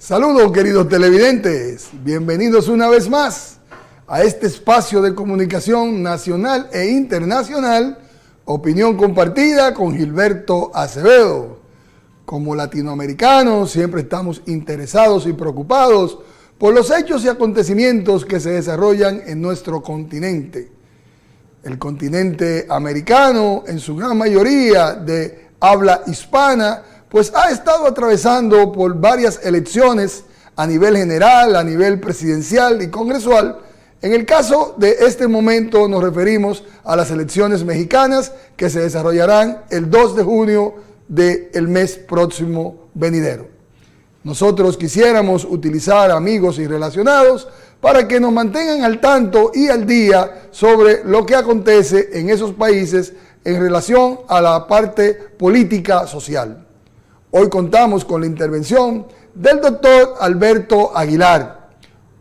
Saludos, queridos televidentes, bienvenidos una vez más a este espacio de comunicación nacional e internacional, Opinión Compartida con Gilberto Acevedo. Como latinoamericanos siempre estamos interesados y preocupados por los hechos y acontecimientos que se desarrollan en nuestro continente. El continente americano, en su gran mayoría de habla hispana, pues ha estado atravesando por varias elecciones a nivel general, a nivel presidencial y congresual. En el caso de este momento nos referimos a las elecciones mexicanas que se desarrollarán el 2 de junio del mes próximo venidero. Nosotros quisiéramos utilizar amigos y relacionados para que nos mantengan al tanto y al día sobre lo que acontece en esos países en relación a la parte política social. Hoy contamos con la intervención del doctor Alberto Aguilar,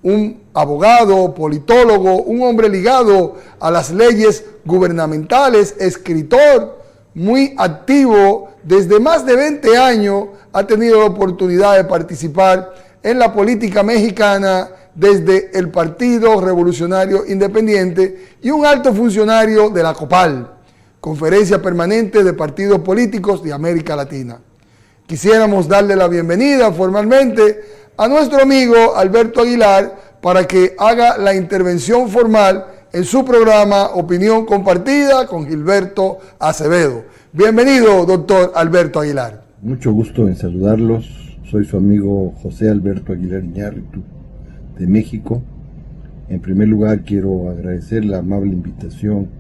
un abogado, politólogo, un hombre ligado a las leyes gubernamentales, escritor, muy activo, desde más de 20 años ha tenido la oportunidad de participar en la política mexicana desde el Partido Revolucionario Independiente y un alto funcionario de la COPAL, Conferencia Permanente de Partidos Políticos de América Latina. Quisiéramos darle la bienvenida formalmente a nuestro amigo Alberto Aguilar para que haga la intervención formal en su programa Opinión Compartida con Gilberto Acevedo. Bienvenido, doctor Alberto Aguilar. Mucho gusto en saludarlos. Soy su amigo José Alberto Aguilar Iñárritu, de México. En primer lugar, quiero agradecer la amable invitación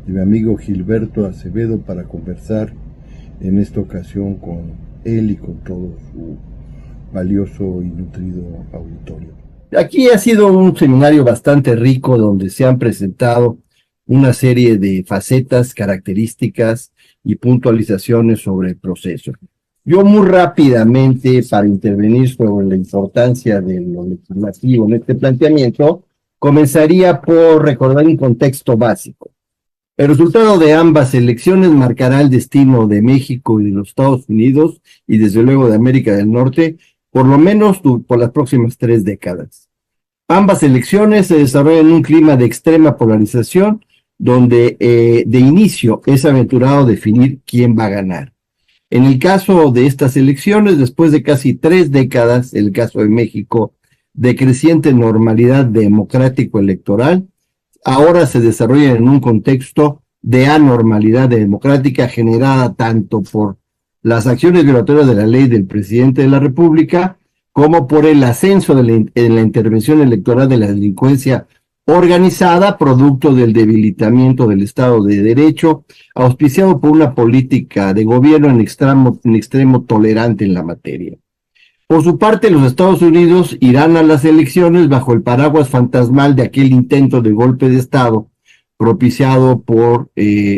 de mi amigo Gilberto Acevedo para conversar en esta ocasión con él y con todo su valioso y nutrido auditorio. Aquí ha sido un seminario bastante rico donde se han presentado una serie de facetas, características y puntualizaciones sobre el proceso. Yo muy rápidamente, para intervenir sobre la importancia de lo legislativo en este planteamiento, comenzaría por recordar un contexto básico. El resultado de ambas elecciones marcará el destino de México y de los Estados Unidos y desde luego de América del Norte, por lo menos por las próximas 3 décadas. Ambas elecciones se desarrollan en un clima de extrema polarización, donde de inicio es aventurado definir quién va a ganar. En el caso de estas elecciones, después de casi 3 décadas, el caso de México, de creciente normalidad democrático-electoral, ahora se desarrolla en un contexto de anormalidad democrática generada tanto por las acciones violatorias de la ley del presidente de la República como por el ascenso en la intervención electoral de la delincuencia organizada, producto del debilitamiento del Estado de Derecho, auspiciado por una política de gobierno en extremo tolerante en la materia. Por su parte, los Estados Unidos irán a las elecciones bajo el paraguas fantasmal de aquel intento de golpe de Estado propiciado por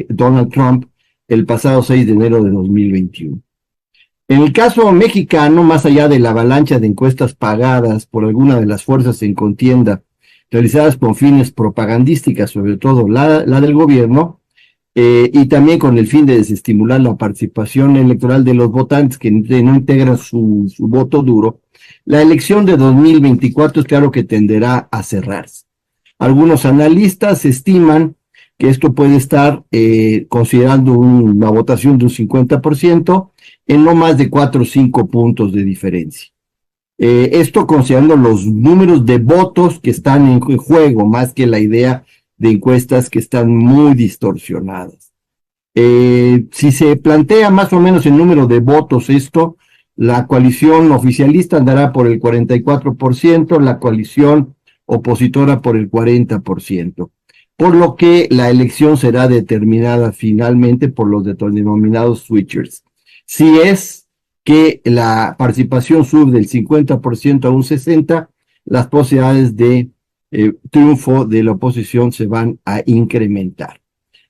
Donald Trump el pasado 6 de enero de 2021. En el caso mexicano, más allá de la avalancha de encuestas pagadas por alguna de las fuerzas en contienda realizadas con fines propagandísticas, sobre todo la del gobierno, y también con el fin de desestimular la participación electoral de los votantes que no integran su voto duro, la elección de 2024 es claro que tenderá a cerrarse. Algunos analistas estiman que esto puede estar considerando una votación de un 50% en no más de 4 o 5 puntos de diferencia. Esto considerando los números de votos que están en juego, más que la idea de encuestas que están muy distorsionadas. Si se plantea más o menos el número de votos esto, la coalición oficialista andará por el 44%, la coalición opositora por el 40%, por lo que la elección será determinada finalmente por los denominados switchers. Si es que la participación sube del 50% a un 60%, las posibilidades de triunfo de la oposición se van a incrementar.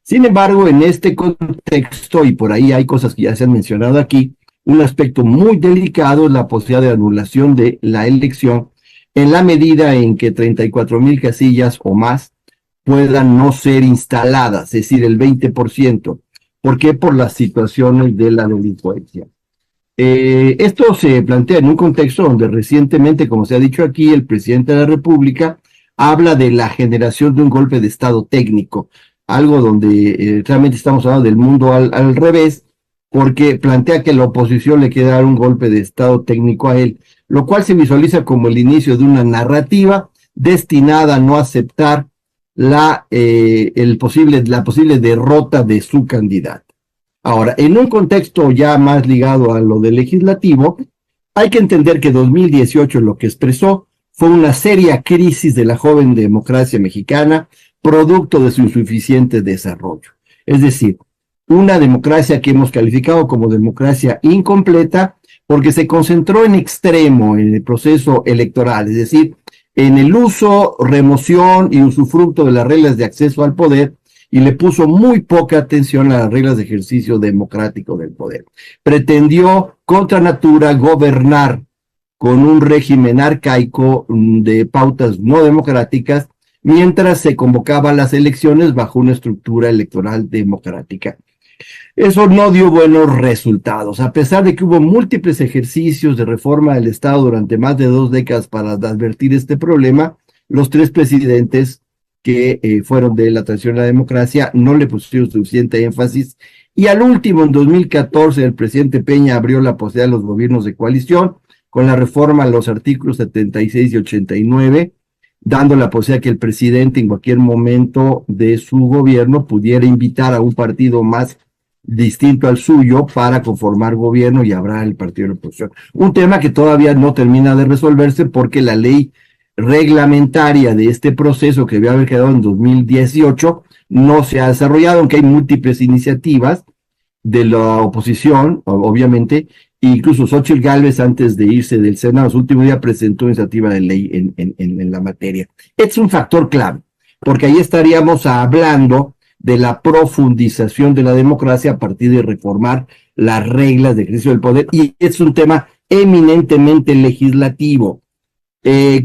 Sin embargo, en este contexto, y por ahí hay cosas que ya se han mencionado aquí, un aspecto muy delicado es la posibilidad de anulación de la elección en la medida en que 34,000 casillas o más puedan no ser instaladas, es decir, el 20%. ¿Por qué? Por las situaciones de la delincuencia. Esto se plantea en un contexto donde recientemente, como se ha dicho aquí, el presidente de la República habla de la generación de un golpe de Estado técnico, algo donde realmente estamos hablando del mundo al revés, porque plantea que la oposición le quiere dar un golpe de Estado técnico a él, lo cual se visualiza como el inicio de una narrativa destinada a no aceptar la posible derrota de su candidato. Ahora, en un contexto ya más ligado a lo del legislativo, hay que entender que 2018 lo que expresó fue una seria crisis de la joven democracia mexicana, producto de su insuficiente desarrollo. Es decir, una democracia que hemos calificado como democracia incompleta porque se concentró en extremo en el proceso electoral, es decir, en el uso, remoción y usufructo de las reglas de acceso al poder, y le puso muy poca atención a las reglas de ejercicio democrático del poder. Pretendió contra natura gobernar con un régimen arcaico de pautas no democráticas, mientras se convocaban las elecciones bajo una estructura electoral democrática. Eso no dio buenos resultados, a pesar de que hubo múltiples ejercicios de reforma del Estado durante más de 2 décadas para advertir este problema. Los 3 presidentes que fueron de la transición a la democracia no le pusieron suficiente énfasis, y al último, en 2014, el presidente Peña abrió la posibilidad de los gobiernos de coalición con la reforma a los artículos 76 y 89, dando la posibilidad que el presidente en cualquier momento de su gobierno pudiera invitar a un partido más distinto al suyo para conformar gobierno y habrá el partido de la oposición. Un tema que todavía no termina de resolverse porque la ley reglamentaria de este proceso, que debe haber quedado en 2018, no se ha desarrollado, aunque hay múltiples iniciativas de la oposición, obviamente. Incluso Xóchitl Gálvez, antes de irse del Senado, su último día presentó iniciativa de ley en la materia. Es un factor clave, porque ahí estaríamos hablando de la profundización de la democracia a partir de reformar las reglas de ejercicio del poder, y es un tema eminentemente legislativo.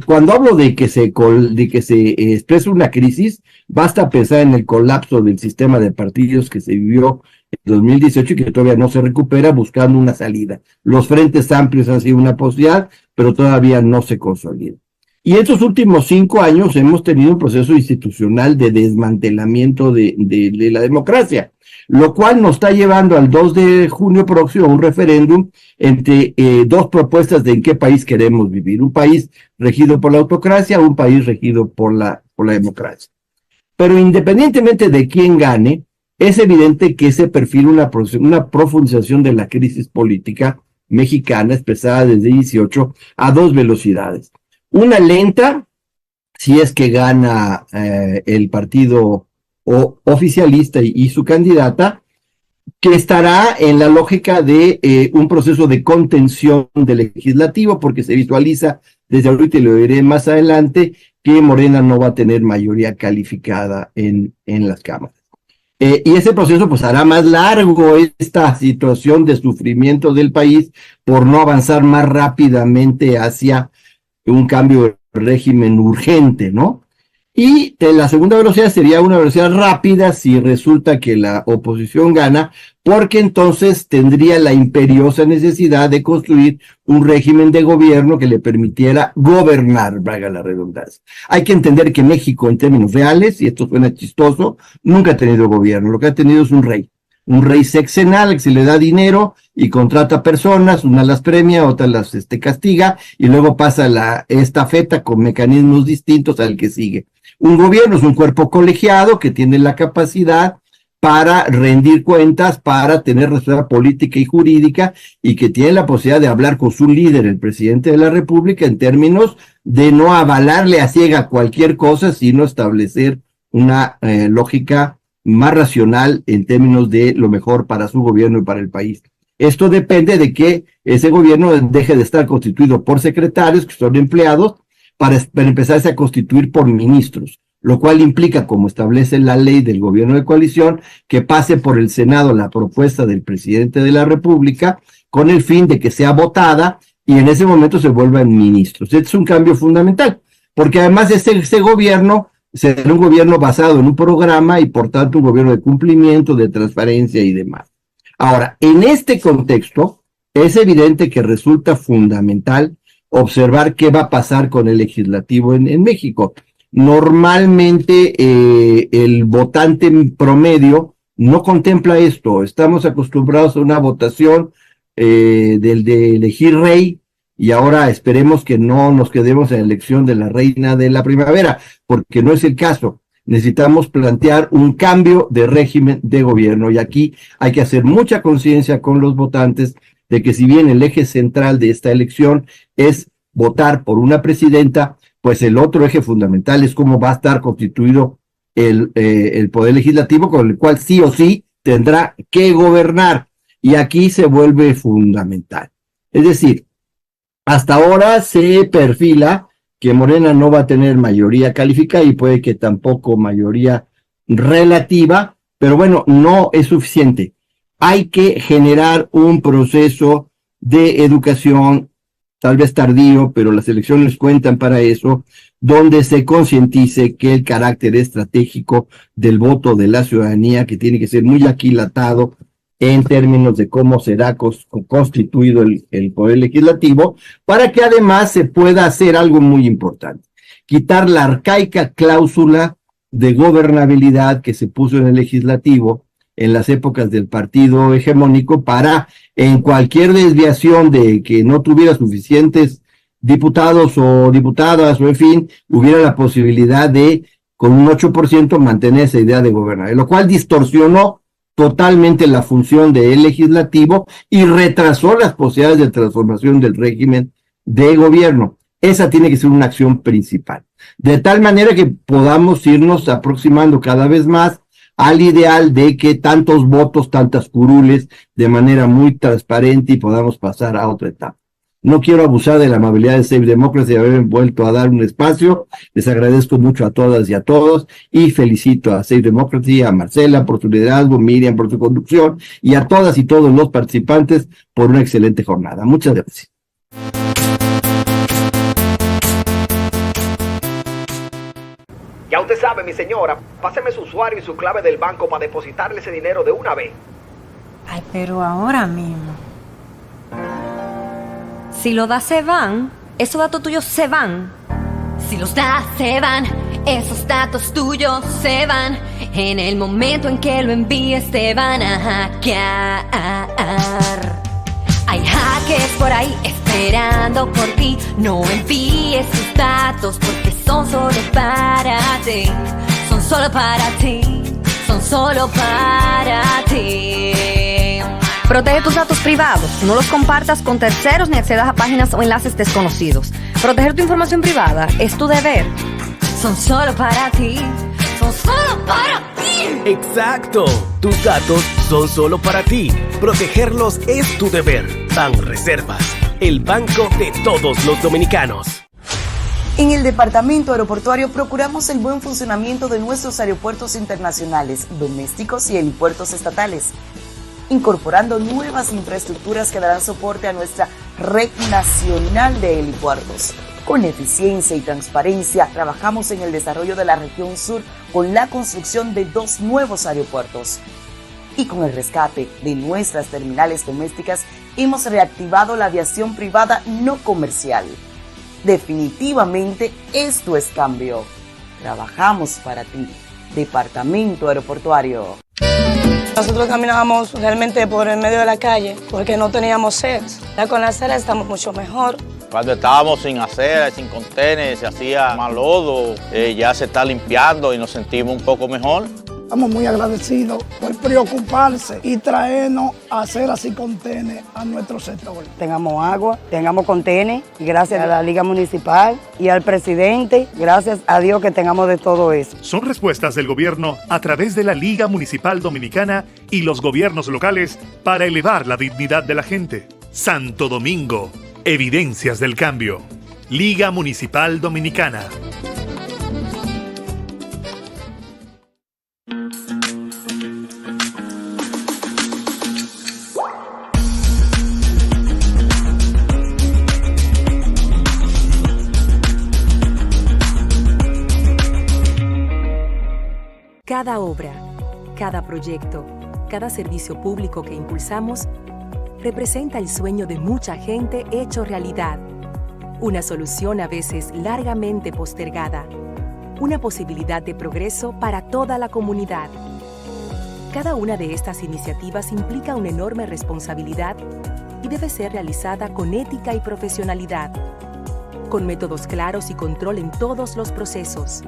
Cuando hablo de que se expresa una crisis, basta pensar en el colapso del sistema de partidos que se vivió en 2018 y que todavía no se recupera, buscando una salida. Los frentes amplios han sido una posibilidad, pero todavía no se consolida. Y en estos últimos 5 años hemos tenido un proceso institucional de desmantelamiento de la democracia, lo cual nos está llevando al 2 de junio próximo a un referéndum entre 2 propuestas de en qué país queremos vivir: un país regido por la autocracia o un país regido por la democracia. Pero independientemente de quién gane, es evidente que se perfila una profundización de la crisis política mexicana expresada desde 18 a 2 velocidades. Una lenta, si es que gana el partido oficialista y su candidata, que estará en la lógica de un proceso de contención del legislativo, porque se visualiza desde ahorita, y lo diré más adelante, que Morena no va a tener mayoría calificada en las cámaras. Y ese proceso pues hará más largo esta situación de sufrimiento del país por no avanzar más rápidamente hacia un cambio de régimen urgente, ¿no? Y la segunda velocidad sería una velocidad rápida si resulta que la oposición gana, porque entonces tendría la imperiosa necesidad de construir un régimen de gobierno que le permitiera gobernar, valga la redundancia. Hay que entender que México, en términos reales, y esto suena chistoso, nunca ha tenido gobierno. Lo que ha tenido es un rey sexenal que se le da dinero y contrata personas, unas las premia, otras las castiga, y luego pasa la estafeta con mecanismos distintos al que sigue. Un gobierno es un cuerpo colegiado que tiene la capacidad para rendir cuentas, para tener responsabilidad política y jurídica, y que tiene la posibilidad de hablar con su líder, el presidente de la República, en términos de no avalarle a ciega cualquier cosa, sino establecer una lógica más racional en términos de lo mejor para su gobierno y para el país. Esto depende de que ese gobierno deje de estar constituido por secretarios, que son empleados, para empezarse a constituir por ministros, lo cual implica, como establece la ley del gobierno de coalición, que pase por el Senado la propuesta del presidente de la República con el fin de que sea votada y en ese momento se vuelvan ministros. Este es un cambio fundamental, porque además ese gobierno será un gobierno basado en un programa y por tanto un gobierno de cumplimiento, de transparencia y demás. Ahora, en este contexto, es evidente que resulta fundamental observar qué va a pasar con el legislativo en México. Normalmente el votante promedio no contempla esto. Estamos acostumbrados a una votación de elegir rey, y ahora esperemos que no nos quedemos en la elección de la reina de la primavera, porque no es el caso. Necesitamos plantear un cambio de régimen de gobierno, y aquí hay que hacer mucha conciencia con los votantes de que si bien el eje central de esta elección es votar por una presidenta, pues el otro eje fundamental es cómo va a estar constituido el poder legislativo, con el cual sí o sí tendrá que gobernar, y aquí se vuelve fundamental. Es decir, hasta ahora se perfila que Morena no va a tener mayoría calificada y puede que tampoco mayoría relativa, pero bueno, no es suficiente. Hay que generar un proceso de educación, tal vez tardío, pero las elecciones cuentan para eso, donde se concientice que el carácter estratégico del voto de la ciudadanía, que tiene que ser muy aquilatado en términos de cómo será constituido el poder legislativo, para que además se pueda hacer algo muy importante: quitar la arcaica cláusula de gobernabilidad que se puso en el legislativo en las épocas del partido hegemónico, para en cualquier desviación de que no tuviera suficientes diputados o diputadas, o en fin, hubiera la posibilidad de, con un 8%, mantener esa idea de gobernar, lo cual distorsionó totalmente la función del legislativo y retrasó las posibilidades de transformación del régimen de gobierno. Esa tiene que ser una acción principal, de tal manera que podamos irnos aproximando cada vez más al ideal de que tantos votos, tantas curules, de manera muy transparente, y podamos pasar a otra etapa. No quiero abusar de la amabilidad de Save Democracy de haberme vuelto a dar un espacio. Les agradezco mucho a todas y a todos, y felicito a Save Democracy, a Marcela por su liderazgo, Miriam por su conducción, y a todas y todos los participantes por una excelente jornada. Muchas gracias. Ya usted sabe, mi señora, páseme su usuario y su clave del banco para depositarle ese dinero de una vez. Ay, pero ahora mismo. Si lo das se van, esos datos tuyos se van. Si los das se van, esos datos tuyos se van. En el momento en que lo envíes te van a hackear. Hay hackers por ahí esperando por ti. No envíes tus datos porque son solo para ti. Son solo para ti. Son solo para ti. Protege tus datos privados. No los compartas con terceros ni accedas a páginas o enlaces desconocidos. Proteger tu información privada es tu deber. Son solo para ti. Son solo para ti. Exacto. Tus datos son solo para ti. Protegerlos es tu deber. Banreservas, el banco de todos los dominicanos. En el Departamento Aeroportuario procuramos el buen funcionamiento de nuestros aeropuertos internacionales, domésticos y helipuertos estatales, incorporando nuevas infraestructuras que darán soporte a nuestra red nacional de helipuertos. Con eficiencia y transparencia, trabajamos en el desarrollo de la región sur con la construcción de 2 nuevos aeropuertos. Y con el rescate de nuestras terminales domésticas, hemos reactivado la aviación privada no comercial. Definitivamente esto es cambio. Trabajamos para ti. Departamento Aeroportuario. Nosotros caminábamos realmente por el medio de la calle porque no teníamos aceras. Ya con la acera estamos mucho mejor. Cuando estábamos sin acera, sin contener, se hacía más lodo, ya se está limpiando y nos sentimos un poco mejor. Estamos muy agradecidos por preocuparse y traernos aceras y contenes a nuestro sector. Tengamos agua, tengamos contenes, y gracias a la Liga Municipal y al presidente, gracias a Dios que tengamos de todo eso. Son respuestas del gobierno a través de la Liga Municipal Dominicana y los gobiernos locales para elevar la dignidad de la gente. Santo Domingo, evidencias del cambio. Liga Municipal Dominicana. Cada obra, cada proyecto, cada servicio público que impulsamos representa el sueño de mucha gente hecho realidad. Una solución a veces largamente postergada. Una posibilidad de progreso para toda la comunidad. Cada una de estas iniciativas implica una enorme responsabilidad y debe ser realizada con ética y profesionalidad, con métodos claros y control en todos los procesos,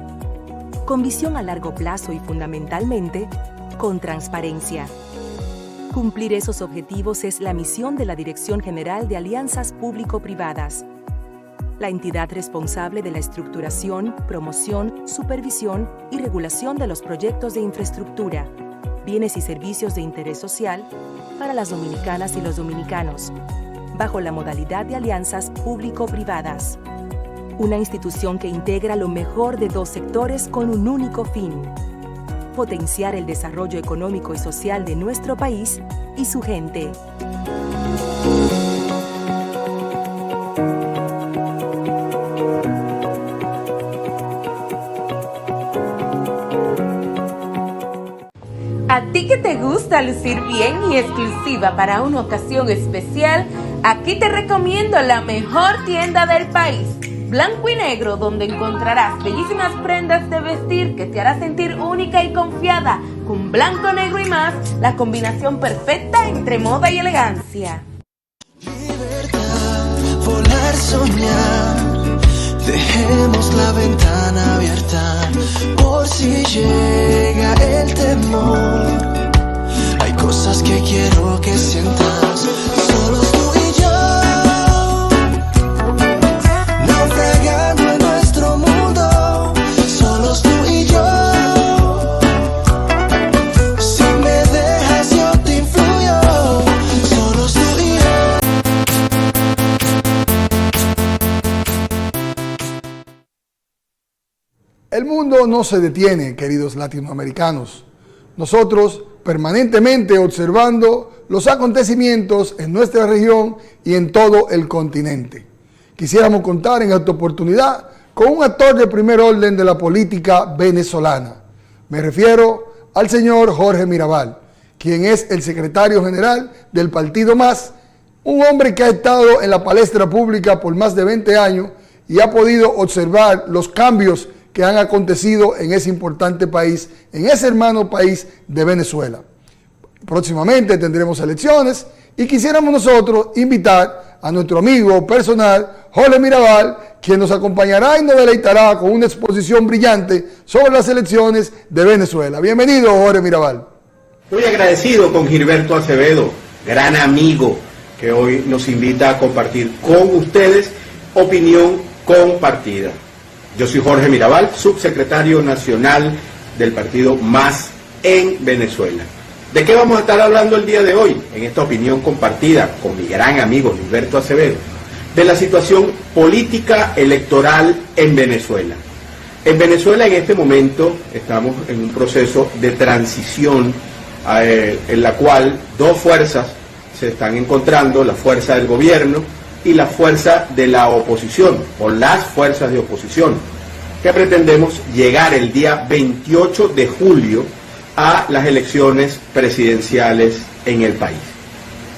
con visión a largo plazo y fundamentalmente, con transparencia. Cumplir esos objetivos es la misión de la Dirección General de Alianzas Público-Privadas, la entidad responsable de la estructuración, promoción, supervisión y regulación de los proyectos de infraestructura, bienes y servicios de interés social para las dominicanas y los dominicanos, bajo la modalidad de alianzas público-privadas. Una institución que integra lo mejor de dos sectores con un único fin: potenciar el desarrollo económico y social de nuestro país y su gente. A ti que te gusta lucir bien y exclusiva para una ocasión especial, aquí te recomiendo la mejor tienda del país, Blanco y Negro, donde encontrarás bellísimas prendas de vestir que te hará sentir única y confiada. Con blanco, negro y más, la combinación perfecta entre moda y elegancia. Volar, soñar, dejemos la ventana abierta por si llega el temor. Hay cosas que quiero que sientas, solo tú y yo, naufragando en nuestro mundo, solos tú y yo. Si me dejas yo te influyo, solos tú y yo. El mundo no se detiene, queridos latinoamericanos. Nosotros permanentemente observando los acontecimientos en nuestra región y en todo el continente. Quisiéramos contar en esta oportunidad con un actor de primer orden de la política venezolana. Me refiero al señor Jorge Mirabal, quien es el secretario general del Partido MAS, un hombre que ha estado en la palestra pública por más de 20 años y ha podido observar los cambios que han acontecido en ese importante país, en ese hermano país de Venezuela. Próximamente tendremos elecciones y quisiéramos nosotros invitar a nuestro amigo personal, Jorge Mirabal, quien nos acompañará y nos deleitará con una exposición brillante sobre las elecciones de Venezuela. Bienvenido, Jorge Mirabal. Muy agradecido con Gilberto Acevedo, gran amigo, que hoy nos invita a compartir con ustedes opinión compartida. Yo soy Jorge Mirabal, subsecretario nacional del partido MAS en Venezuela. ¿De qué vamos a estar hablando el día de hoy? En esta opinión compartida con mi gran amigo Gilberto Acevedo, de la situación política electoral en Venezuela. En Venezuela en este momento estamos en un proceso de transición en la cual dos fuerzas se están encontrando, la fuerza del gobierno y la fuerza de la oposición, o las fuerzas de oposición, que pretendemos llegar el día 28 de julio a las elecciones presidenciales en el país.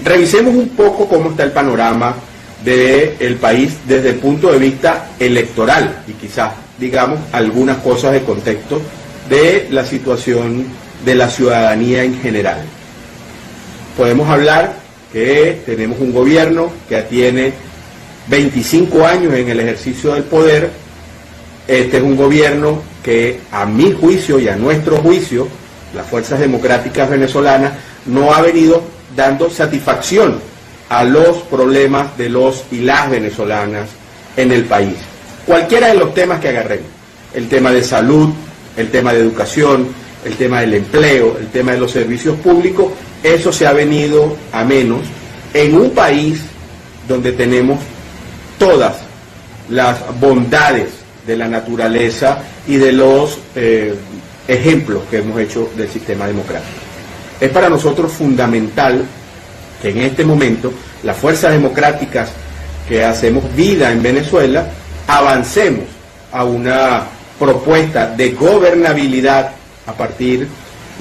Revisemos un poco cómo está el panorama del país desde el punto de vista electoral y quizás digamos algunas cosas de contexto de la situación de la ciudadanía en general. Podemos hablar que tenemos un gobierno que tiene 25 años en el ejercicio del poder. Este es un gobierno que, a mi juicio y a nuestro juicio, las fuerzas democráticas venezolanas, no ha venido dando satisfacción a los problemas de los y las venezolanas en el país. Cualquiera de los temas que agarremos, el tema de salud, el tema de educación, el tema del empleo, el tema de los servicios públicos, eso se ha venido a menos en un país donde tenemos todas las bondades de la naturaleza y de los ejemplos que hemos hecho del sistema democrático. Es para nosotros fundamental que en este momento las fuerzas democráticas que hacemos vida en Venezuela avancemos a una propuesta de gobernabilidad a partir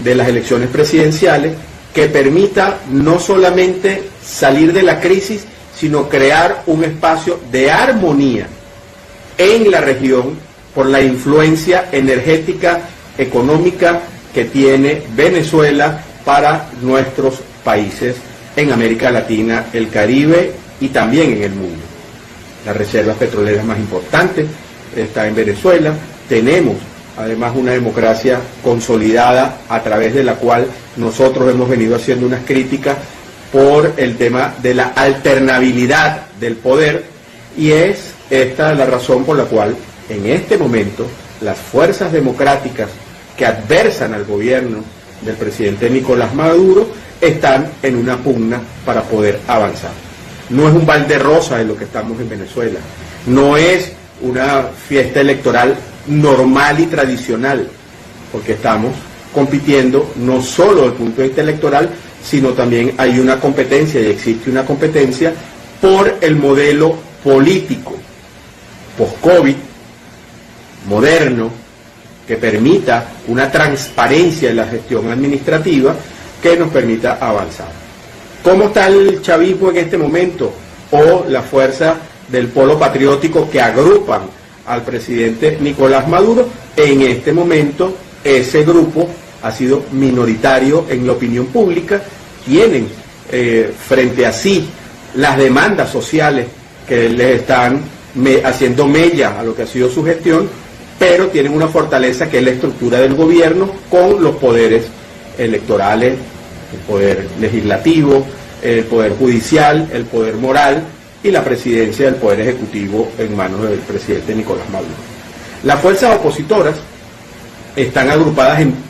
de las elecciones presidenciales que permita no solamente salir de la crisis, sino crear un espacio de armonía en la región por la influencia energética, económica que tiene Venezuela para nuestros países en América Latina, el Caribe y también en el mundo. Las reservas petroleras más importantes están en Venezuela. Tenemos además una democracia consolidada a través de la cual nosotros hemos venido haciendo unas críticas por el tema de la alternabilidad del poder, y es esta la razón por la cual en este momento las fuerzas democráticas que adversan al gobierno del presidente Nicolás Maduro están en una pugna para poder avanzar. No es un balde rosa en lo que estamos en Venezuela, no es una fiesta electoral normal y tradicional, porque estamos compitiendo no solo desde el punto de vista electoral, sino también hay una competencia, y existe una competencia por el modelo político post-COVID, moderno, que permita una transparencia en la gestión administrativa que nos permita avanzar. ¿Cómo está el chavismo en este momento? O la fuerza del polo patriótico que agrupan al presidente Nicolás Maduro. En este momento ese grupo ha sido minoritario en la opinión pública, tienen frente a sí las demandas sociales que les están haciendo mella a lo que ha sido su gestión, pero tienen una fortaleza que es la estructura del gobierno con los poderes electorales, el poder legislativo, el poder judicial, el poder moral y la presidencia del poder ejecutivo en manos del presidente Nicolás Maduro. Las fuerzas opositoras están agrupadas en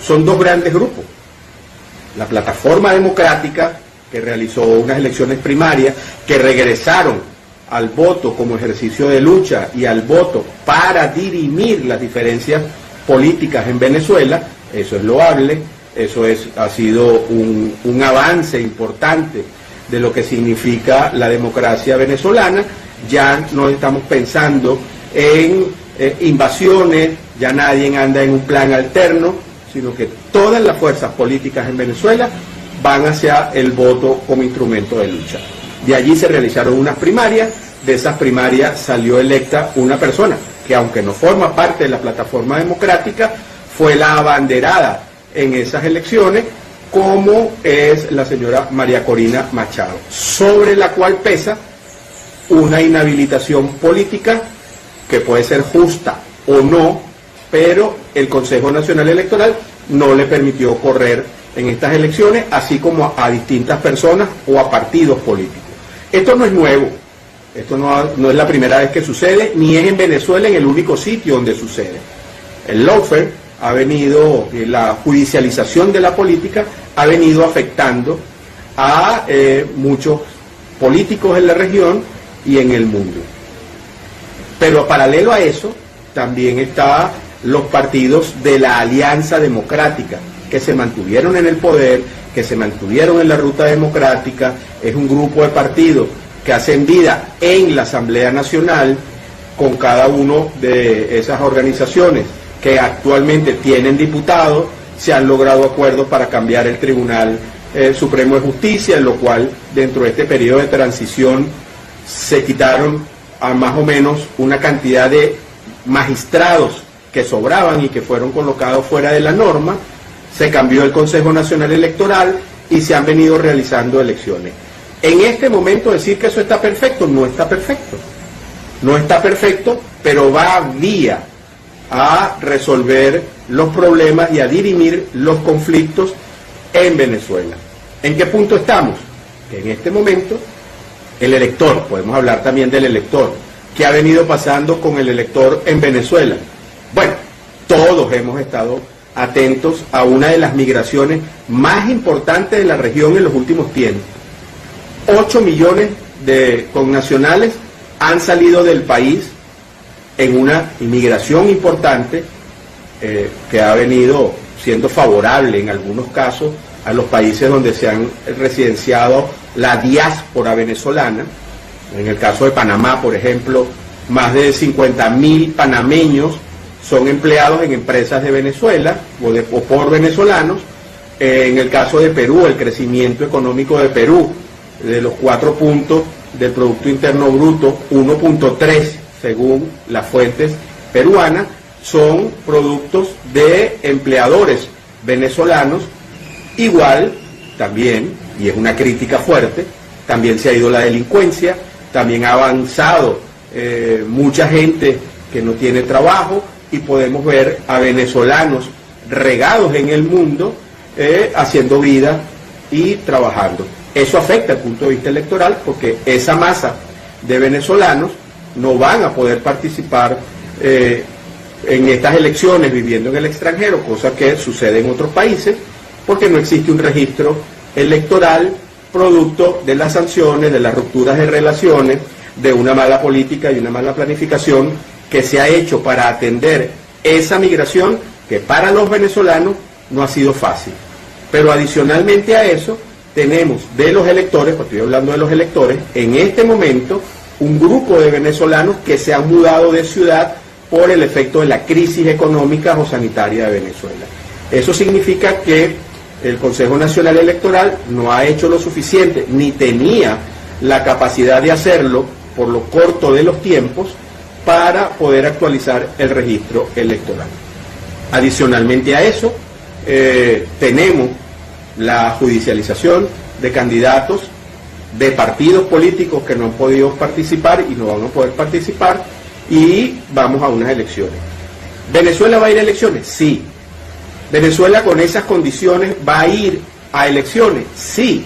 son dos grandes grupos. La Plataforma Democrática, que realizó unas elecciones primarias, que regresaron al voto como ejercicio de lucha y al voto para dirimir las diferencias políticas en Venezuela. Eso es loable, eso ha sido un avance importante de lo que significa la democracia venezolana. Ya no estamos pensando en invasiones, ya nadie anda en un plan alterno, sino que todas las fuerzas políticas en Venezuela van hacia el voto como instrumento de lucha. De allí se realizaron unas primarias, de esas primarias salió electa una persona que, aunque no forma parte de la Plataforma Democrática, fue la abanderada en esas elecciones, como es la señora María Corina Machado, sobre la cual pesa una inhabilitación política que puede ser justa o no, pero el Consejo Nacional Electoral no le permitió correr en estas elecciones, así como a distintas personas o a partidos políticos. Esto no es nuevo, esto no es la primera vez que sucede, ni es en Venezuela en el único sitio donde sucede. El lawfare ha venido, la judicialización de la política ha venido afectando a muchos políticos en la región y en el mundo. Pero paralelo a eso, también están los partidos de la Alianza Democrática, que se mantuvieron en el poder, que se mantuvieron en la ruta democrática. Es un grupo de partidos que hacen vida en la Asamblea Nacional con cada uno de esas organizaciones que actualmente tienen diputados. Se han logrado acuerdos para cambiar el Tribunal Supremo de Justicia, en lo cual dentro de este periodo de transición se quitaron a más o menos una cantidad de magistrados que sobraban y que fueron colocados fuera de la norma. Se cambió el Consejo Nacional Electoral y se han venido realizando elecciones. En este momento decir que eso está perfecto, no está perfecto. No está perfecto, pero va vía a resolver los problemas y a dirimir los conflictos en Venezuela. ¿En qué punto estamos? Que en este momento el elector, podemos hablar también del elector, ¿qué ha venido pasando con el elector en Venezuela? Bueno, todos hemos estado atentos a una de las migraciones más importantes de la región en los últimos tiempos. 8 millones de connacionales han salido del país en una inmigración importante que ha venido siendo favorable en algunos casos a los países donde se han residenciado la diáspora venezolana. En el caso de Panamá, por ejemplo, más de 50.000 panameños son empleados en empresas de Venezuela o por venezolanos, En el caso de Perú, el crecimiento económico de Perú, de los 4 puntos del Producto Interno Bruto, 1.3 según las fuentes peruanas, son productos de empleadores venezolanos. Igual, también, y es una crítica fuerte, también se ha ido la delincuencia, también ha avanzado mucha gente que no tiene trabajo, y podemos ver a venezolanos regados en el mundo haciendo vida y trabajando. Eso afecta el punto de vista electoral, porque esa masa de venezolanos no van a poder participar en estas elecciones viviendo en el extranjero, cosa que sucede en otros países, porque no existe un registro electoral producto de las sanciones, de las rupturas de relaciones, de una mala política y una mala planificación que se ha hecho para atender esa migración que para los venezolanos no ha sido fácil. Pero adicionalmente a eso, tenemos de los electores, porque estoy hablando de los electores, en este momento un grupo de venezolanos que se han mudado de ciudad por el efecto de la crisis económica o sanitaria de Venezuela. Eso significa que el Consejo Nacional Electoral no ha hecho lo suficiente, ni tenía la capacidad de hacerlo por lo corto de los tiempos, para poder actualizar el registro electoral. Adicionalmente a eso, tenemos la judicialización de candidatos de partidos políticos que no han podido participar y no van a poder participar, y vamos a unas elecciones. ¿Venezuela va a ir a elecciones? Sí. ¿Venezuela con esas condiciones va a ir a elecciones? Sí,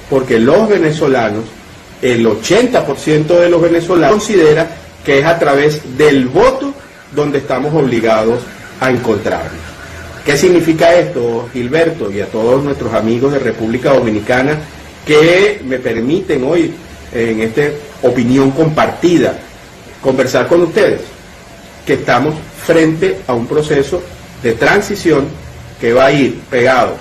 porque los venezolanos, el 80% de los venezolanos considera que es a través del voto donde estamos obligados a encontrarnos. ¿Qué significa esto, Gilberto, y a todos nuestros amigos de República Dominicana que me permiten hoy, en esta opinión compartida, conversar con ustedes? Que estamos frente a un proceso de transición que va a ir pegado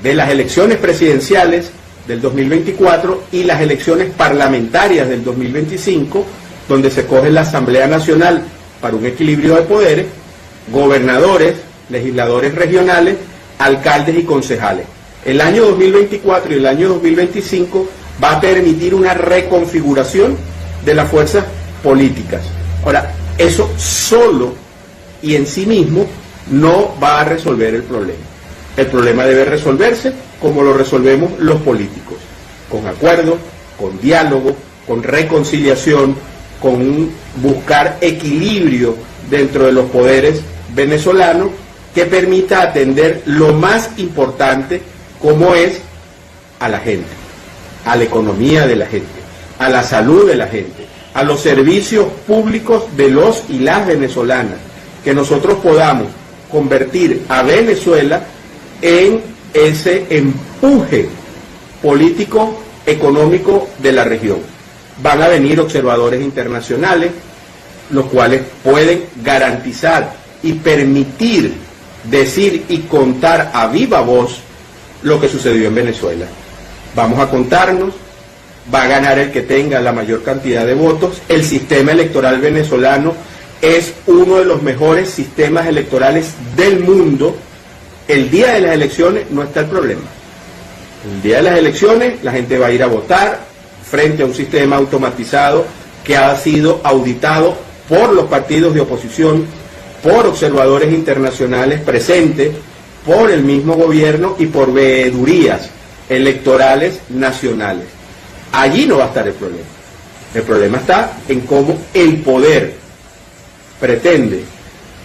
de las elecciones presidenciales del 2024 y las elecciones parlamentarias del 2025, donde se coge la Asamblea Nacional para un equilibrio de poderes, gobernadores, legisladores regionales, alcaldes y concejales. El año 2024 y el año 2025 va a permitir una reconfiguración de las fuerzas políticas. Ahora, eso solo y en sí mismo no va a resolver el problema. El problema debe resolverse como lo resolvemos los políticos, con acuerdo, con diálogo, con reconciliación, con buscar equilibrio dentro de los poderes venezolanos que permita atender lo más importante, como es a la gente, a la economía de la gente, a la salud de la gente, a los servicios públicos de los y las venezolanas, que nosotros podamos convertir a Venezuela en ese empuje político, económico de la región. Van a venir observadores internacionales, los cuales pueden garantizar y permitir decir y contar a viva voz lo que sucedió en Venezuela. Vamos a contarnos, va a ganar el que tenga la mayor cantidad de votos. El sistema electoral venezolano es uno de los mejores sistemas electorales del mundo. El día de las elecciones no está el problema. El día de las elecciones la gente va a ir a votar frente a un sistema automatizado que ha sido auditado por los partidos de oposición, por observadores internacionales presentes, por el mismo gobierno y por veedurías electorales nacionales. Allí no va a estar el problema. El problema está en cómo el poder pretende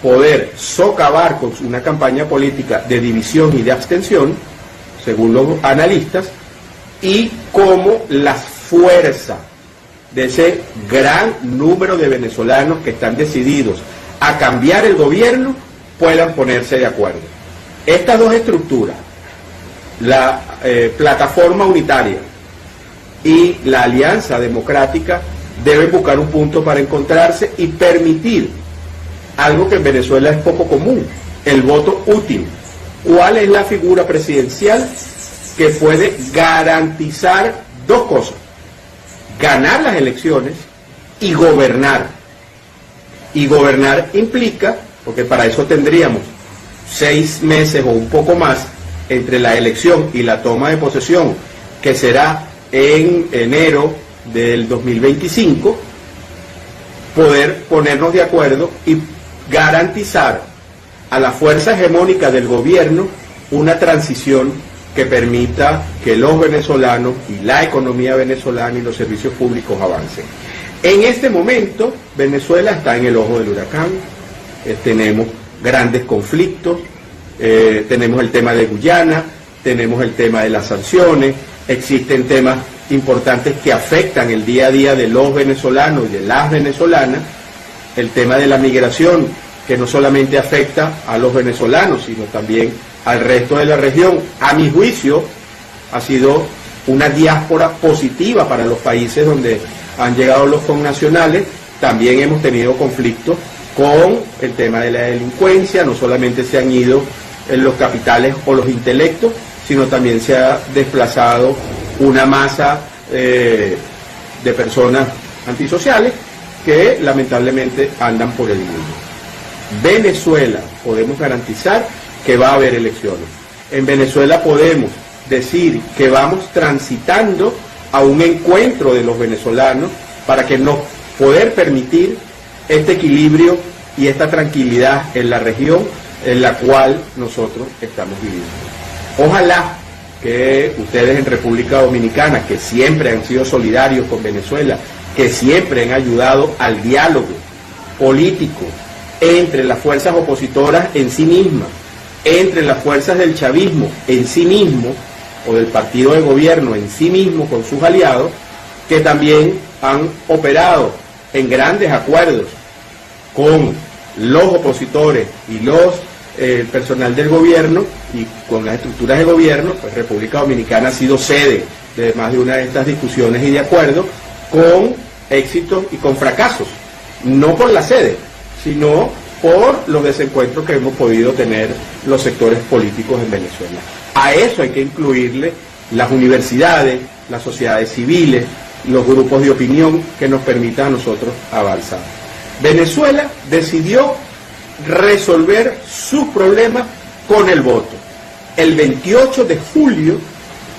poder socavar con una campaña política de división y de abstención, según los analistas, y cómo la fuerza de ese gran número de venezolanos que están decididos a cambiar el gobierno puedan ponerse de acuerdo. Estas dos estructuras, la plataforma unitaria y la alianza democrática, deben buscar un punto para encontrarse y permitir algo que en Venezuela es poco común, el voto útil. ¿Cuál es la figura presidencial que puede garantizar dos cosas? Ganar las elecciones y gobernar. Y gobernar implica, porque para eso tendríamos 6 meses o un poco más entre la elección y la toma de posesión, que será en enero del 2025, poder ponernos de acuerdo y garantizar a la fuerza hegemónica del gobierno una transición que permita que los venezolanos y la economía venezolana y los servicios públicos avancen. En este momento, Venezuela está en el ojo del huracán, tenemos grandes conflictos, tenemos el tema de Guyana, tenemos el tema de las sanciones, existen temas importantes que afectan el día a día de los venezolanos y de las venezolanas, el tema de la migración, que no solamente afecta a los venezolanos, sino también al resto de la región. A mi juicio, ha sido una diáspora positiva para los países donde han llegado los connacionales. También hemos tenido conflictos con el tema de la delincuencia, no solamente se han ido los capitales o los intelectos, sino también se ha desplazado una masa de personas antisociales que lamentablemente andan por el mundo. Venezuela, podemos garantizar que va a haber elecciones. En Venezuela podemos decir que vamos transitando a un encuentro de los venezolanos para que nos poder permitir este equilibrio y esta tranquilidad en la región en la cual nosotros estamos viviendo. Ojalá que ustedes en República Dominicana, que siempre han sido solidarios con Venezuela, que siempre han ayudado al diálogo político entre las fuerzas opositoras en sí mismas, entre las fuerzas del chavismo en sí mismo, o del partido de gobierno en sí mismo con sus aliados, que también han operado en grandes acuerdos con los opositores y los personal del gobierno y con las estructuras de gobierno. Pues República Dominicana ha sido sede de más de una de estas discusiones y de acuerdos, con éxitos y con fracasos, no por la sede, sino por los desencuentros que hemos podido tener los sectores políticos en Venezuela. A eso hay que incluirle las universidades, las sociedades civiles, los grupos de opinión que nos permitan a nosotros avanzar. Venezuela decidió resolver sus problemas con el voto. El 28 de julio,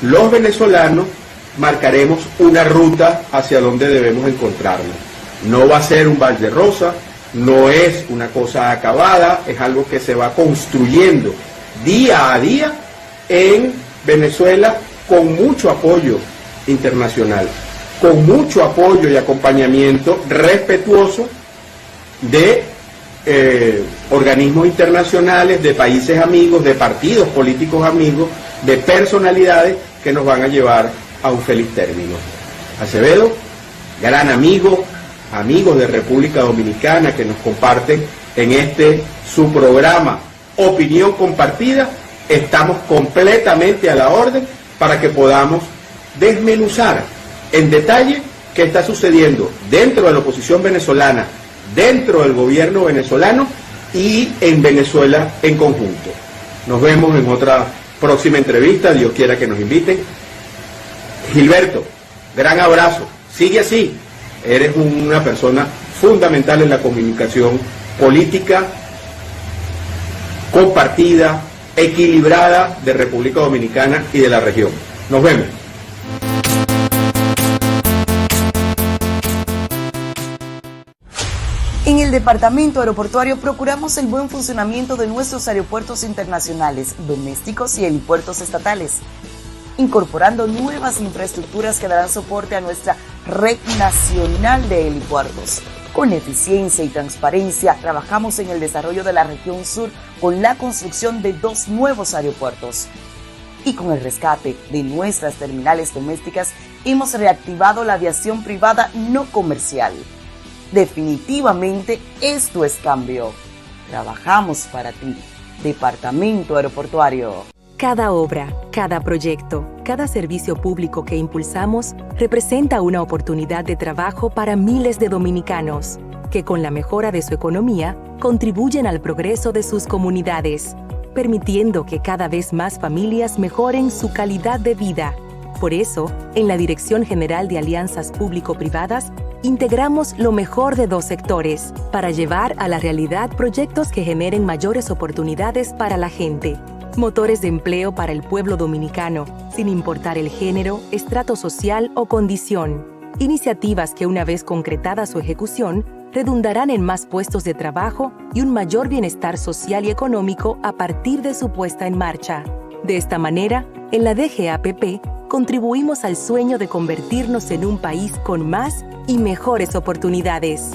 los venezolanos marcaremos una ruta hacia donde debemos encontrarnos. No va a ser un balde rosa, no es una cosa acabada, es algo que se va construyendo día a día en Venezuela con mucho apoyo internacional, con mucho apoyo y acompañamiento respetuoso de organismos internacionales, de países amigos, de partidos políticos amigos, de personalidades que nos van a llevar a un feliz término. Acevedo, gran amigo, amigos de República Dominicana que nos comparten en este su programa Opinión Compartida, estamos completamente a la orden para que podamos desmenuzar en detalle qué está sucediendo dentro de la oposición venezolana, dentro del gobierno venezolano y en Venezuela en conjunto. Nos vemos en otra próxima entrevista, Dios quiera que nos inviten. Gilberto, gran abrazo, sigue así, eres una persona fundamental en la comunicación política, compartida, equilibrada de República Dominicana y de la región. Nos vemos. En el Departamento Aeroportuario procuramos el buen funcionamiento de nuestros aeropuertos internacionales, domésticos y helipuertos estatales, incorporando nuevas infraestructuras que darán soporte a nuestra red nacional de helipuertos. Con eficiencia y transparencia, trabajamos en el desarrollo de la región sur con la construcción de 2 nuevos aeropuertos. Y con el rescate de nuestras terminales domésticas, hemos reactivado la aviación privada no comercial. Definitivamente esto es cambio. Trabajamos para ti. Departamento Aeroportuario. Cada obra, cada proyecto, cada servicio público que impulsamos representa una oportunidad de trabajo para miles de dominicanos que con la mejora de su economía contribuyen al progreso de sus comunidades, permitiendo que cada vez más familias mejoren su calidad de vida. Por eso, en la Dirección General de Alianzas Público-Privadas, integramos lo mejor de 2 sectores para llevar a la realidad proyectos que generen mayores oportunidades para la gente. Motores de empleo para el pueblo dominicano, sin importar el género, estrato social o condición. Iniciativas que, una vez concretada su ejecución, redundarán en más puestos de trabajo y un mayor bienestar social y económico a partir de su puesta en marcha. De esta manera, en la DGAPP, contribuimos al sueño de convertirnos en un país con más y mejores oportunidades.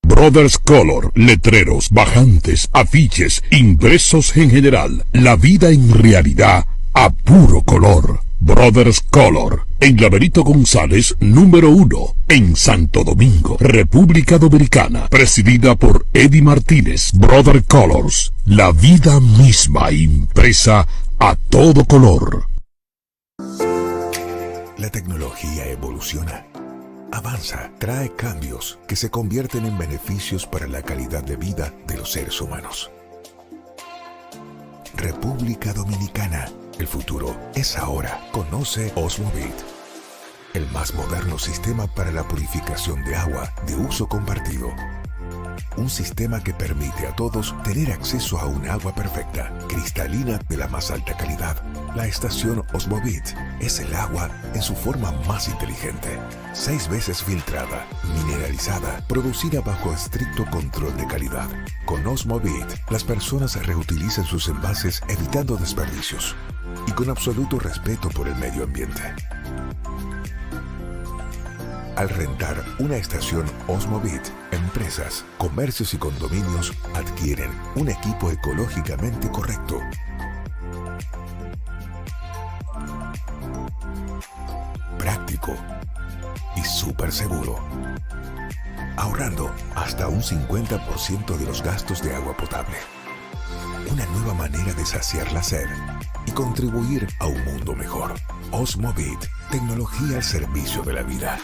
Brothers Color, letreros, bajantes, afiches, impresos en general. La vida en realidad a puro color. Brothers Color, en la Benito González, número 1, en Santo Domingo, República Dominicana. Presidida por Eddie Martínez. Brother Colors, la vida misma impresa a todo color. La tecnología evoluciona. Avanza, trae cambios que se convierten en beneficios para la calidad de vida de los seres humanos. República Dominicana, el futuro es ahora. Conoce Osmobit, el más moderno sistema para la purificación de agua de uso compartido. Un sistema que permite a todos tener acceso a un agua perfecta, cristalina de la más alta calidad. La estación Osmobit es el agua en su forma más inteligente. 6 veces filtrada, mineralizada, producida bajo estricto control de calidad. Con Osmobit, las personas reutilizan sus envases evitando desperdicios y con absoluto respeto por el medio ambiente. Al rentar una estación Osmobit, empresas, comercios y condominios adquieren un equipo ecológicamente correcto. Práctico y súper seguro, ahorrando hasta un 50% de los gastos de agua potable. Una nueva manera de saciar la sed y contribuir a un mundo mejor. Osmobit, tecnología al servicio de la vida.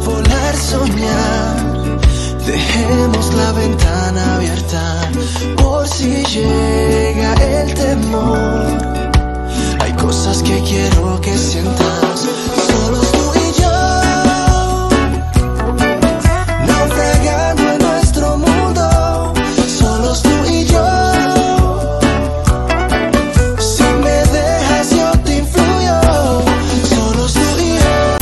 Volar, soñar, dejemos la ventana abierta por si llega el temor. Hay cosas que quiero que sientas, solos tú y yo, naufragando en nuestro mundo, solos tú y yo. Si me dejas yo te influyo, solos tú y yo.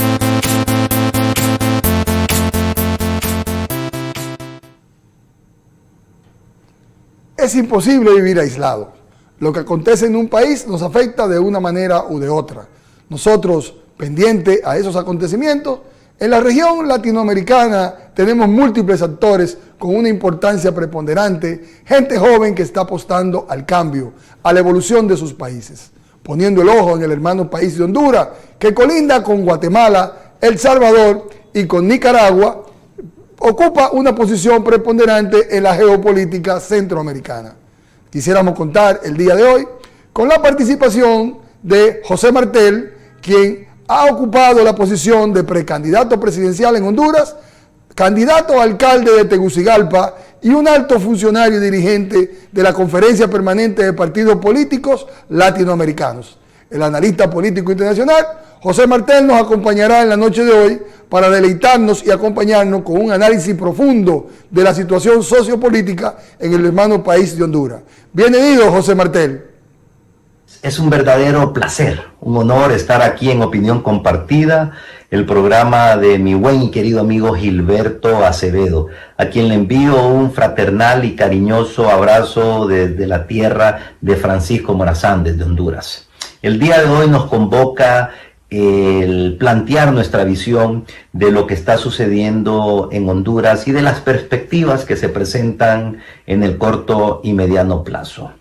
Es imposible vivir aislado. Lo que acontece en un país nos afecta de una manera u de otra. Nosotros, pendientes a esos acontecimientos, en la región latinoamericana tenemos múltiples actores con una importancia preponderante, gente joven que está apostando al cambio, a la evolución de sus países, poniendo el ojo en el hermano país de Honduras, que colinda con Guatemala, El Salvador y con Nicaragua, ocupa una posición preponderante en la geopolítica centroamericana. Quisiéramos contar el día de hoy con la participación de José Martel, quien ha ocupado la posición de precandidato presidencial en Honduras, candidato a alcalde de Tegucigalpa y un alto funcionario y dirigente de la Conferencia Permanente de Partidos Políticos Latinoamericanos. El analista político internacional, José Martel, nos acompañará en la noche de hoy para deleitarnos y acompañarnos con un análisis profundo de la situación sociopolítica en el hermano país de Honduras. Bienvenido, José Martel. Es un verdadero placer, un honor estar aquí en Opinión Compartida, el programa de mi buen y querido amigo Gilberto Acevedo, a quien le envío un fraternal y cariñoso abrazo desde la tierra de Francisco Morazán, desde Honduras. El día de hoy nos convoca el plantear nuestra visión de lo que está sucediendo en Honduras y de las perspectivas que se presentan en el corto y mediano plazo.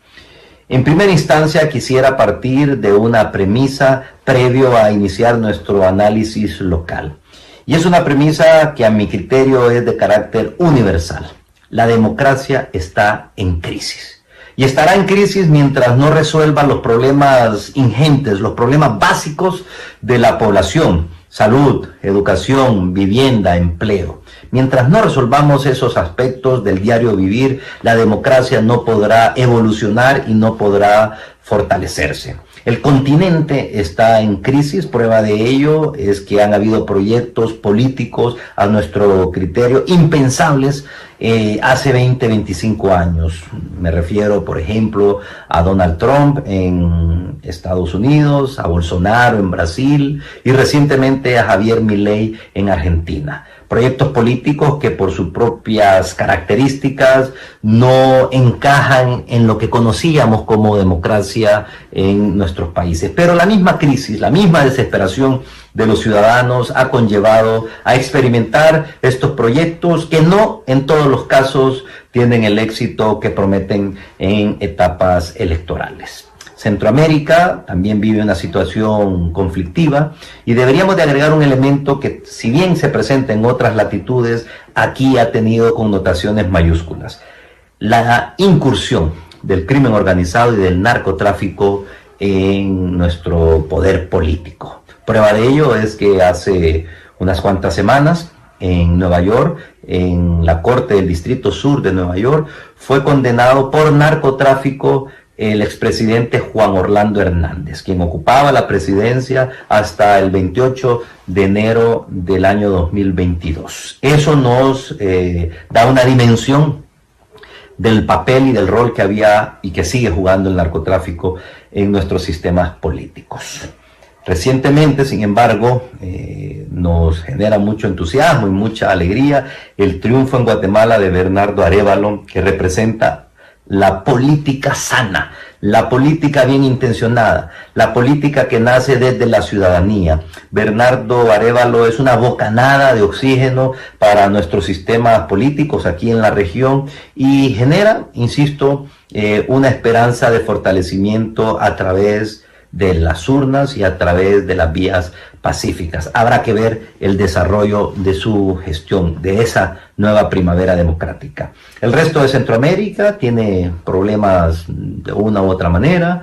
En primera instancia quisiera partir de una premisa previo a iniciar nuestro análisis local. Y es una premisa que a mi criterio es de carácter universal. La democracia está en crisis. y estará en crisis mientras no resuelva los problemas ingentes, los problemas básicos de la población: salud, educación, vivienda, empleo. Mientras no resolvamos esos aspectos del diario vivir, la democracia no podrá evolucionar y no podrá fortalecerse. El continente está en crisis. Prueba de ello es que han habido proyectos políticos, a nuestro criterio, impensables hace 20, 25 años. Me refiero, por ejemplo, a Donald Trump en Estados Unidos, a Bolsonaro en Brasil y recientemente a Javier Milei en Argentina. Proyectos políticos que por sus propias características no encajan en lo que conocíamos como democracia en nuestros países. Pero la misma crisis, la misma desesperación de los ciudadanos ha conllevado a experimentar estos proyectos que no en todos los casos tienen el éxito que prometen en etapas electorales. Centroamérica también vive una situación conflictiva y deberíamos de agregar un elemento que, si bien se presenta en otras latitudes, aquí ha tenido connotaciones mayúsculas: la incursión del crimen organizado y del narcotráfico en nuestro poder político. Prueba de ello es que hace unas cuantas semanas en Nueva York, en la Corte del Distrito Sur de Nueva York, fue condenado por narcotráfico el expresidente Juan Orlando Hernández, quien ocupaba la presidencia hasta el 28 de enero del año 2022. Eso nos da una dimensión del papel y del rol que había y que sigue jugando el narcotráfico en nuestros sistemas políticos. Recientemente, sin embargo, nos genera mucho entusiasmo y mucha alegría el triunfo en Guatemala de Bernardo Arévalo, que representa la política sana, la política bien intencionada, la política que nace desde la ciudadanía. Bernardo Arévalo es una bocanada de oxígeno para nuestros sistemas políticos aquí en la región y genera, insisto, una esperanza de fortalecimiento a través de las urnas y a través de las vías pacíficas. Habrá que ver el desarrollo de su gestión, de esa nueva primavera democrática. El resto de Centroamérica tiene problemas de una u otra manera,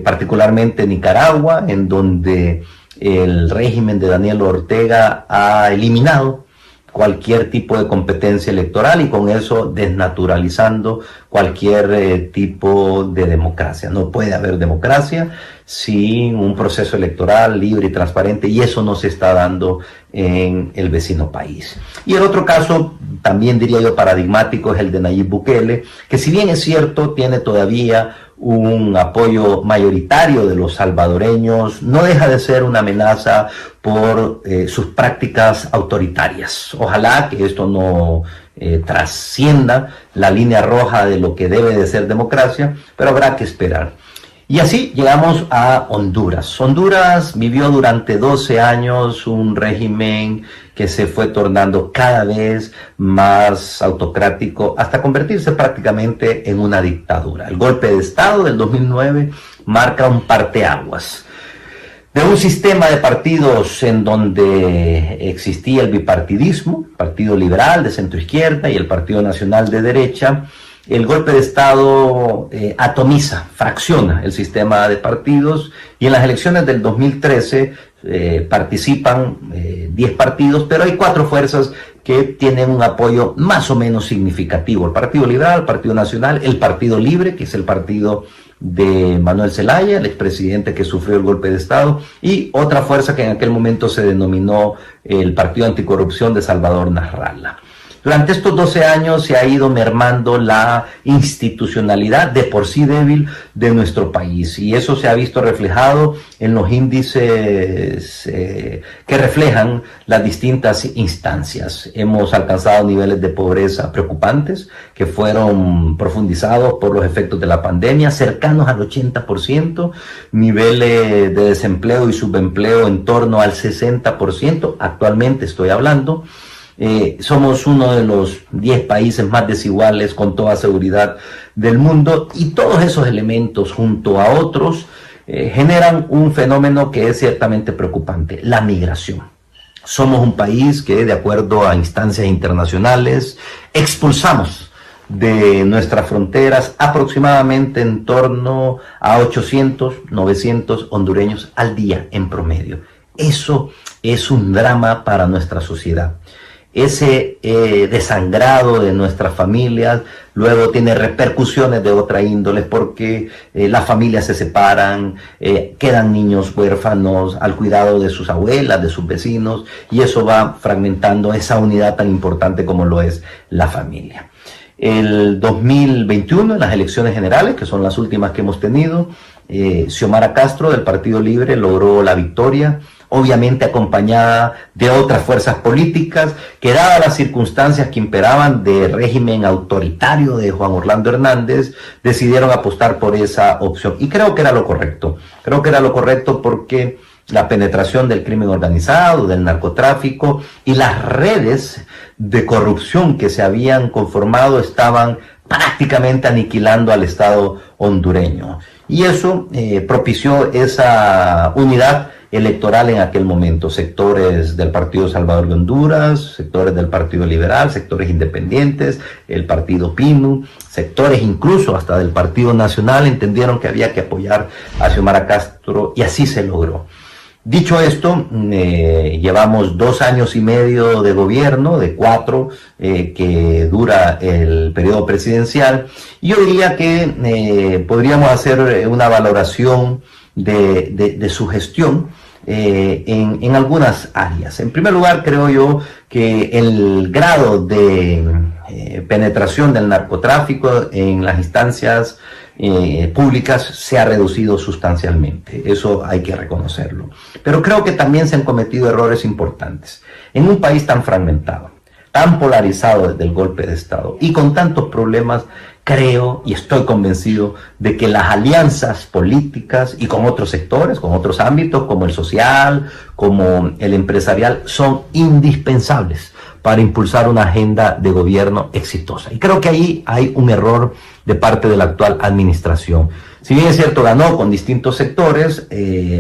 particularmente Nicaragua, en donde el régimen de Daniel Ortega ha eliminado cualquier tipo de competencia electoral y con eso desnaturalizando cualquier tipo de democracia. No puede haber democracia sin un proceso electoral libre y transparente, y eso no se está dando en el vecino país. Y el otro caso, también diría yo paradigmático, es el de Nayib Bukele, que si bien es cierto, tiene todavía un apoyo mayoritario de los salvadoreños, no deja de ser una amenaza por sus prácticas autoritarias. Ojalá que esto no trascienda la línea roja de lo que debe de ser democracia, pero habrá que esperar. Y así llegamos a Honduras. Honduras vivió durante 12 años un régimen que se fue tornando cada vez más autocrático hasta convertirse prácticamente en una dictadura. El golpe de Estado del 2009 marca un parteaguas de un sistema de partidos en donde existía el bipartidismo, Partido Liberal de centroizquierda y el Partido Nacional de derecha. El golpe de Estado atomiza, fracciona el sistema de partidos y en las elecciones del 2013 participan 10 partidos, pero hay 4 fuerzas que tienen un apoyo más o menos significativo: el Partido Liberal, el Partido Nacional, el Partido Libre, que es el partido de Manuel Zelaya, el expresidente que sufrió el golpe de Estado, y otra fuerza que en aquel momento se denominó el Partido Anticorrupción de Salvador Nasralla. Durante estos 12 años se ha ido mermando la institucionalidad de por sí débil de nuestro país, y eso se ha visto reflejado en los índices que reflejan las distintas instancias. Hemos alcanzado niveles de pobreza preocupantes que fueron profundizados por los efectos de la pandemia, cercanos al 80%, niveles de desempleo y subempleo en torno al 60%, actualmente estoy hablando. Somos uno de los 10 países más desiguales con toda seguridad del mundo, y todos esos elementos junto a otros generan un fenómeno que es ciertamente preocupante: la migración. Somos un país que, de acuerdo a instancias internacionales, expulsamos de nuestras fronteras, aproximadamente en torno a 800, 900 hondureños al día en promedio. Eso es un drama para nuestra sociedad. Ese desangrado de nuestras familias luego tiene repercusiones de otra índole porque las familias se separan, quedan niños huérfanos al cuidado de sus abuelas, de sus vecinos, y eso va fragmentando esa unidad tan importante como lo es la familia. El 2021, en las elecciones generales, que son las últimas que hemos tenido, Xiomara Castro del Partido Libre logró la victoria, obviamente acompañada de otras fuerzas políticas que, dadas las circunstancias que imperaban del régimen autoritario de Juan Orlando Hernández, decidieron apostar por esa opción. Y creo que era lo correcto. Creo que era lo correcto porque la penetración del crimen organizado, del narcotráfico y las redes de corrupción que se habían conformado estaban prácticamente aniquilando al Estado hondureño. Y eso propició esa unidad electoral en aquel momento. Sectores del Partido Salvador de Honduras, sectores del Partido Liberal, sectores independientes, el Partido PINU, sectores incluso hasta del Partido Nacional entendieron que había que apoyar a Xiomara Castro, y así se logró. Dicho esto, llevamos 2 años y medio de gobierno, de 4 que dura el periodo presidencial, y yo diría que podríamos hacer una valoración de su gestión en algunas áreas. En primer lugar, creo yo que el grado de penetración del narcotráfico en las instancias públicas se ha reducido sustancialmente. Eso hay que reconocerlo. Pero creo que también se han cometido errores importantes. En un país tan fragmentado, tan polarizado desde el golpe de Estado y con tantos problemas, creo y estoy convencido de que las alianzas políticas y con otros sectores, con otros ámbitos como el social, como el empresarial, son indispensables para impulsar una agenda de gobierno exitosa. Y creo que ahí hay un error de parte de la actual administración. Si bien es cierto, ganó con distintos sectores,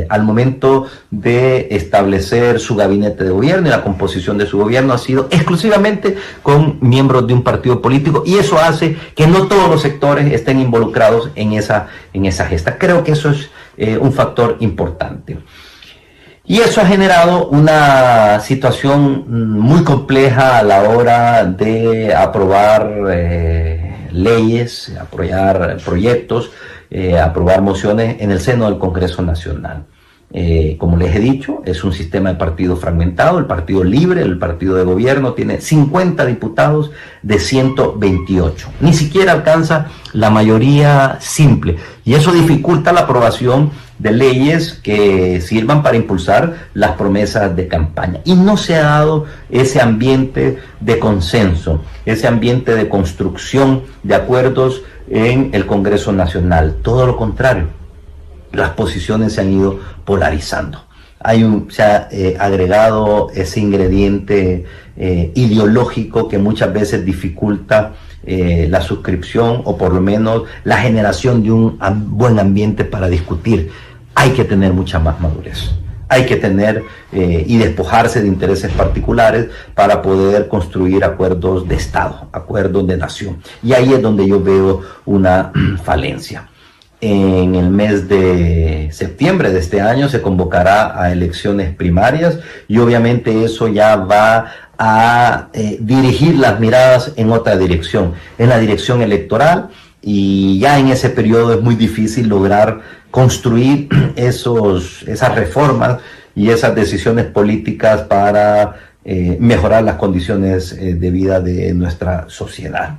al momento de establecer su gabinete de gobierno y la composición de su gobierno ha sido exclusivamente con miembros de un partido político, y eso hace que no todos los sectores estén involucrados en esa gesta. Creo que eso es un factor importante. Y eso ha generado una situación muy compleja a la hora de aprobar leyes, apoyar proyectos, aprobar mociones en el seno del Congreso Nacional. Como les he dicho, es un sistema de partido fragmentado. El Partido Libre, el partido de gobierno, tiene 50 diputados de 128. Ni siquiera alcanza la mayoría simple. Y eso dificulta la aprobación de leyes que sirvan para impulsar las promesas de campaña. Y no se ha dado ese ambiente de consenso, ese ambiente de construcción de acuerdos en el Congreso Nacional. Todo lo contrario, las posiciones se han ido polarizando. Se ha agregado ese ingrediente ideológico que muchas veces dificulta la suscripción o por lo menos la generación de un buen ambiente para discutir. Hay que tener mucha más madurez. Hay que tener y despojarse de intereses particulares para poder construir acuerdos de Estado, acuerdos de nación. Y ahí es donde yo veo una falencia. En el mes de septiembre de este año se convocará a elecciones primarias y obviamente eso ya va a dirigir las miradas en otra dirección, en la dirección electoral, y ya en ese periodo es muy difícil lograr construir esas reformas y esas decisiones políticas para mejorar las condiciones de vida de nuestra sociedad.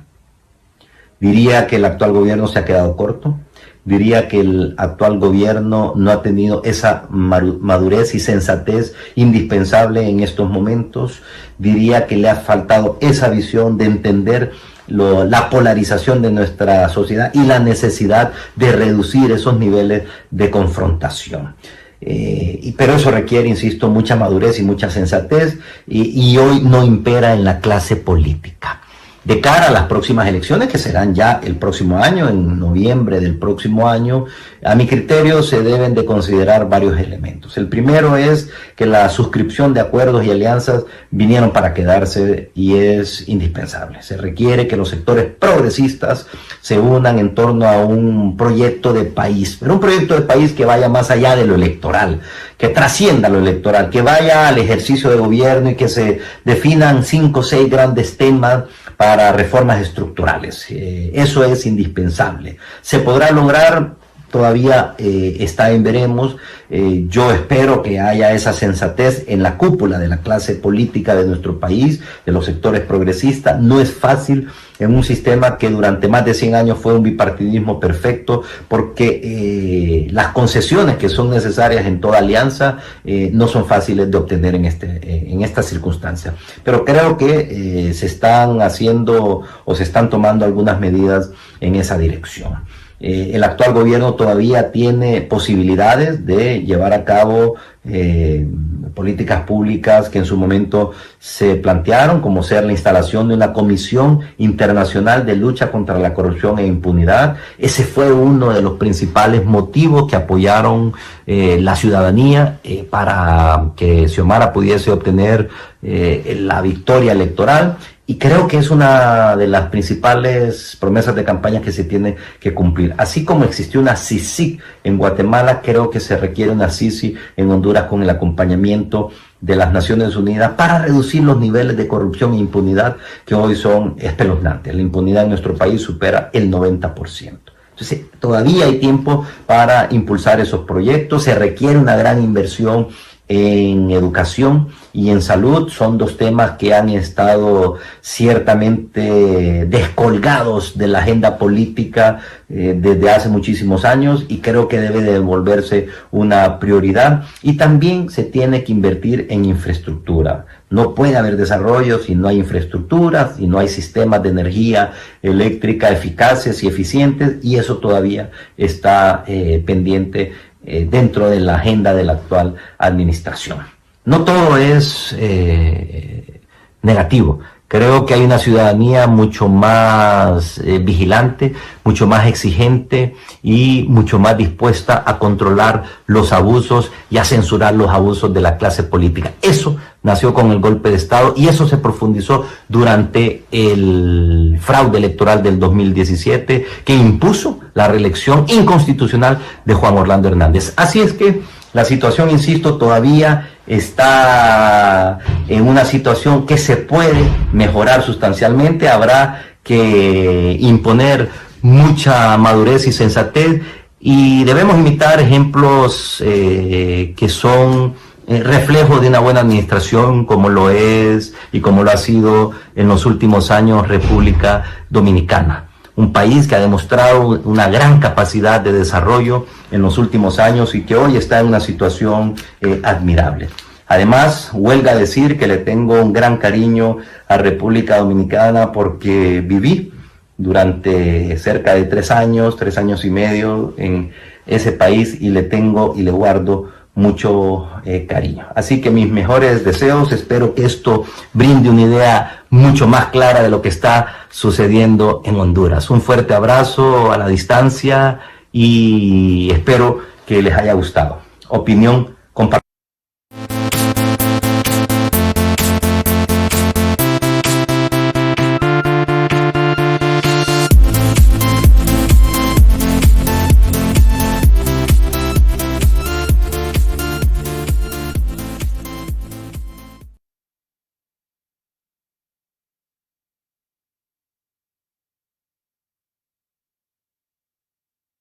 Diría que el actual gobierno se ha quedado corto. Diría que el actual gobierno no ha tenido esa madurez y sensatez indispensable en estos momentos. Diría que le ha faltado esa visión de entender la polarización de nuestra sociedad y la necesidad de reducir esos niveles de confrontación. Pero eso requiere, insisto, mucha madurez y mucha sensatez, y hoy no impera en la clase política. de cara a las próximas elecciones, que serán ya el próximo año, en noviembre del próximo año, a mi criterio se deben de considerar varios elementos. El primero es que la suscripción de acuerdos y alianzas vinieron para quedarse y es indispensable. Se requiere que los sectores progresistas se unan en torno a un proyecto de país, pero un proyecto de país que vaya más allá de lo electoral, que trascienda lo electoral, que vaya al ejercicio de gobierno y que se definan 5 o 6 grandes temas para reformas estructurales. Eso es indispensable. ¿Se podrá lograr? Todavía está en veremos. Yo espero que haya esa sensatez en la cúpula de la clase política de nuestro país, de los sectores progresistas. No es fácil en un sistema que durante más de 100 años fue un bipartidismo perfecto, porque las concesiones que son necesarias en toda alianza no son fáciles de obtener en estas circunstancias. Pero creo que se están haciendo o se están tomando algunas medidas en esa dirección. El actual gobierno todavía tiene posibilidades de llevar a cabo políticas públicas que en su momento se plantearon, como ser la instalación de una comisión internacional de lucha contra la corrupción e impunidad. Ese fue uno de los principales motivos que apoyaron la ciudadanía para que Xiomara pudiese obtener la victoria electoral. Y creo que es una de las principales promesas de campaña que se tiene que cumplir. Así como existió una CICIG en Guatemala, creo que se requiere una CICI en Honduras con el acompañamiento de las Naciones Unidas para reducir los niveles de corrupción e impunidad que hoy son espeluznantes. La impunidad en nuestro país supera el 90%. Entonces, todavía hay tiempo para impulsar esos proyectos. Se requiere una gran inversión en educación y en salud. Son dos temas que han estado ciertamente descolgados de la agenda política desde hace muchísimos años, y creo que debe de volverse una prioridad. Y también se tiene que invertir en infraestructura. No puede haber desarrollo si no hay infraestructura, si no hay sistemas de energía eléctrica eficaces y eficientes, y eso todavía está pendiente dentro de la agenda de la actual administración. No todo es negativo. Creo que hay una ciudadanía mucho más vigilante, mucho más exigente y mucho más dispuesta a controlar los abusos y a censurar los abusos de la clase política. Eso nació con el golpe de Estado y eso se profundizó durante el fraude electoral del 2017, que impuso la reelección inconstitucional de Juan Orlando Hernández. Así es que la situación, insisto, todavía está en una situación que se puede mejorar sustancialmente. Habrá que imponer mucha madurez y sensatez, y debemos imitar ejemplos que son reflejo de una buena administración, como lo es y como lo ha sido en los últimos años República Dominicana. Un país que ha demostrado una gran capacidad de desarrollo en los últimos años y que hoy está en una situación admirable. Además, huelga decir que le tengo un gran cariño a República Dominicana, porque viví durante cerca de 3 años y medio en ese país, y le tengo y le guardo mucho cariño. Así que mis mejores deseos. Espero que esto brinde una idea mucho más clara de lo que está sucediendo en Honduras. Un fuerte abrazo a la distancia y espero que les haya gustado. Opinión